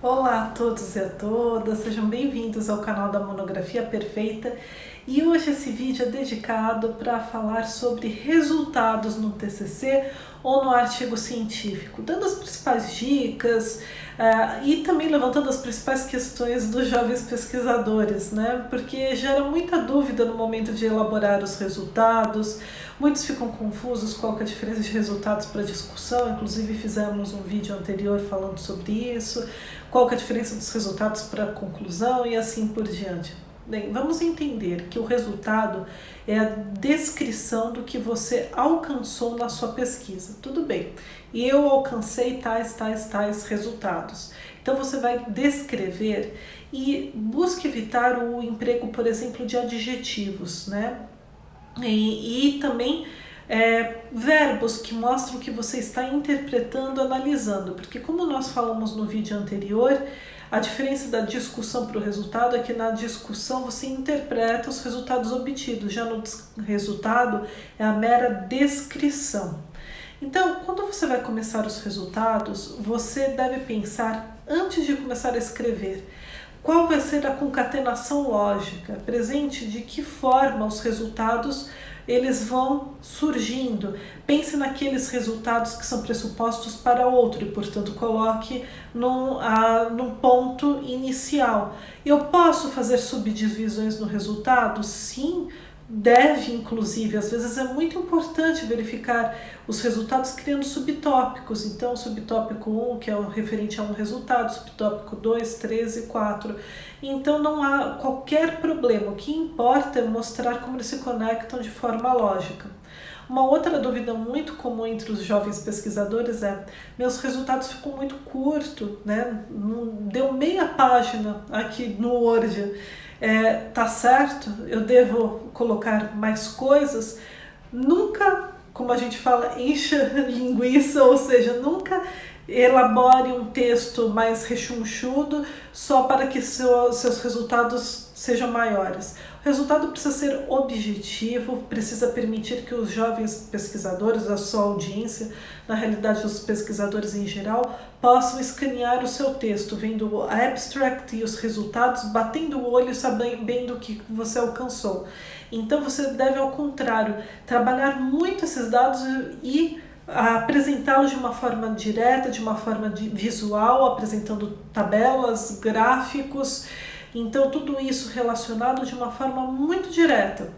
Olá a todos e a todas, sejam bem-vindos ao canal da Monografia Perfeita e hoje esse vídeo é dedicado para falar sobre resultados no TCC ou no artigo científico, dando as principais dicas e também levantando as principais questões dos jovens pesquisadores, né? Porque gera muita dúvida no momento de elaborar os resultados, muitos ficam confusos qual que é a diferença de resultados para discussão, inclusive fizemos um vídeo anterior falando sobre isso, qual que é a diferença dos resultados para a conclusão e assim por diante. Bem, vamos entender que o resultado é a descrição do que você alcançou na sua pesquisa. Tudo bem, e eu alcancei tais resultados. Então você vai descrever e busque evitar o emprego, por exemplo, de adjetivos, né? E também verbos que mostram que você está interpretando, analisando, porque como nós falamos no vídeo anterior, a diferença da discussão para o resultado é que na discussão você interpreta os resultados obtidos, já no resultado é a mera descrição. Então, quando você vai começar os resultados, você deve pensar antes de começar a escrever qual vai ser a concatenação lógica presente, de que forma os resultados eles vão surgindo. Pense naqueles resultados que são pressupostos para outro e, portanto, coloque num ponto inicial. Eu posso fazer subdivisões no resultado? Sim, deve, inclusive. Às vezes é muito importante verificar os resultados criando subtópicos. Então, subtópico 1, que é o referente a um resultado, subtópico 2, 3 e 4. Então, não há qualquer problema. O que importa é mostrar como eles se conectam de forma lógica. Uma outra dúvida muito comum entre os jovens pesquisadores é: meus resultados ficam muito curtos, né? Deu meia página aqui no Word. Tá certo? Eu devo colocar mais coisas? Nunca, como a gente fala, encha linguiça, ou seja, nunca elabore um texto mais rechonchudo só para que seus resultados sejam maiores. O resultado precisa ser objetivo, precisa permitir que os jovens pesquisadores, a sua audiência, na realidade os pesquisadores em geral, possam escanear o seu texto, vendo o abstract e os resultados, batendo o olho e sabendo o que você alcançou. Então você deve, ao contrário, trabalhar muito esses dados e apresentá-los de uma forma direta, de uma forma visual, apresentando tabelas, gráficos. Então, tudo isso relacionado de uma forma muito direta.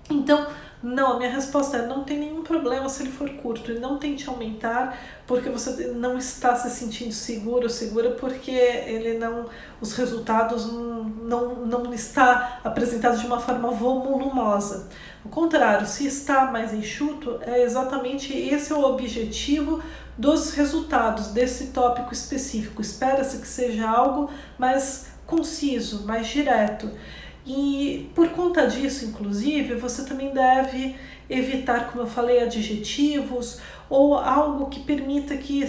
Então, não, a minha resposta é: não tem nenhum problema se ele for curto, e não tente aumentar porque você não está se sentindo seguro ou segura, porque os resultados não está apresentado de uma forma volumosa. Ao contrário, se está mais enxuto, é exatamente esse o objetivo dos resultados desse tópico específico. Espera-se que seja algo mais conciso, mais direto. E por conta disso, inclusive, você também deve evitar, como eu falei, adjetivos ou algo que permita que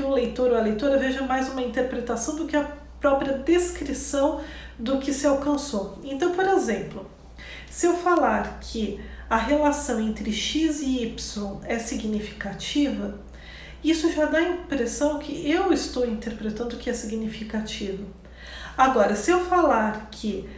o leitor ou a leitora veja mais uma interpretação do que a própria descrição do que se alcançou. Então, por exemplo, se eu falar que a relação entre x e y é significativa, isso já dá a impressão que eu estou interpretando que é significativo. Agora, se eu falar que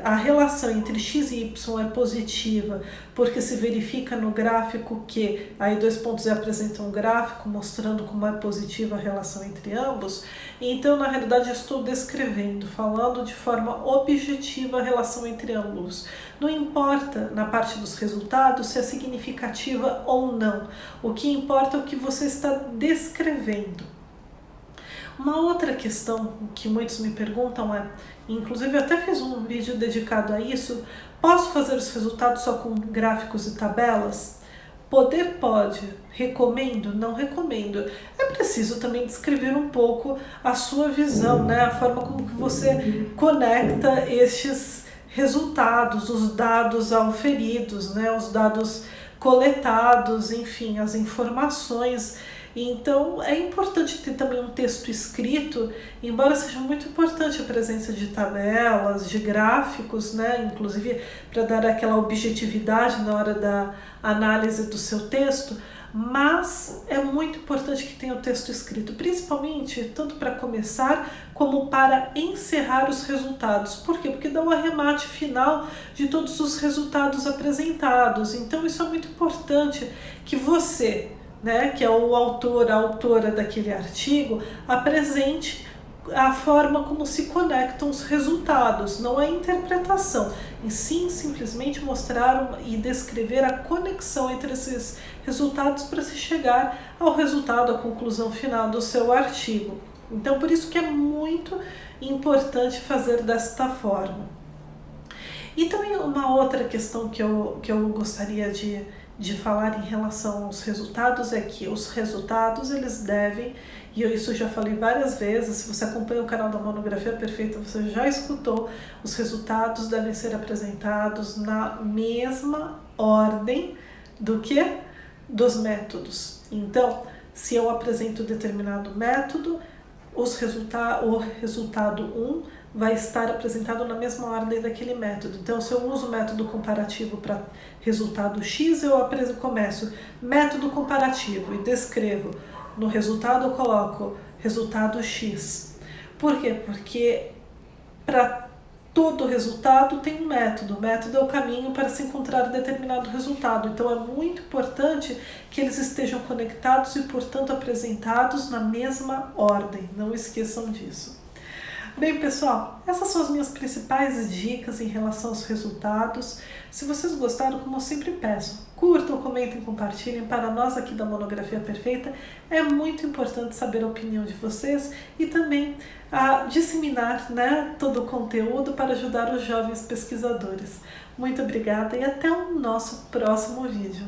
a relação entre x e y é positiva, porque se verifica no gráfico que, aí dois pontos apresentam um gráfico mostrando como é positiva a relação entre ambos, então na realidade eu estou descrevendo, falando de forma objetiva a relação entre ambos. Não importa na parte dos resultados se é significativa ou não, o que importa é o que você está descrevendo. Uma outra questão que muitos me perguntam é, inclusive eu até fiz um vídeo dedicado a isso: posso fazer os resultados só com gráficos e tabelas? Poder pode, recomendo? Não recomendo. É preciso também descrever um pouco a sua visão, né? A forma como que você conecta estes resultados, os dados auferidos, né? Os dados coletados, enfim, as informações. Então é importante ter também um texto escrito, embora seja muito importante a presença de tabelas, de gráficos, né? Inclusive para dar aquela objetividade na hora da análise do seu texto. mas é muito importante que tenha o texto escrito, principalmente tanto para começar como para encerrar os resultados. Por quê? Porque dá o arremate final de todos os resultados apresentados. Então isso é muito importante que você, né, que é o autor, a autora daquele artigo, apresente a forma como se conectam os resultados, não a interpretação, e sim simplesmente mostrar e descrever a conexão entre esses resultados para se chegar ao resultado, à conclusão final do seu artigo. Então, por isso que é muito importante fazer desta forma. E também uma outra questão que eu gostaria de falar em relação aos resultados é que os resultados eles devem, e isso eu já falei várias vezes, se você acompanha o canal da Monografia Perfeita, você já escutou, os resultados devem ser apresentados na mesma ordem do que dos métodos. Então, se eu apresento determinado método, o resultado 1 vai estar apresentado na mesma ordem daquele método. Então, se eu uso o método comparativo para resultado X, eu começo método comparativo e descrevo. No resultado eu coloco resultado X. Por quê? Porque para todo resultado tem um método. O método é o caminho para se encontrar determinado resultado. Então, é muito importante que eles estejam conectados e, portanto, apresentados na mesma ordem. Não esqueçam disso. Bem, pessoal, essas são as minhas principais dicas em relação aos resultados. Se vocês gostaram, como eu sempre peço, curtam, comentem, compartilhem. Para nós aqui da Monografia Perfeita, é muito importante saber a opinião de vocês e também disseminar, né, todo o conteúdo para ajudar os jovens pesquisadores. Muito obrigada e até o nosso próximo vídeo.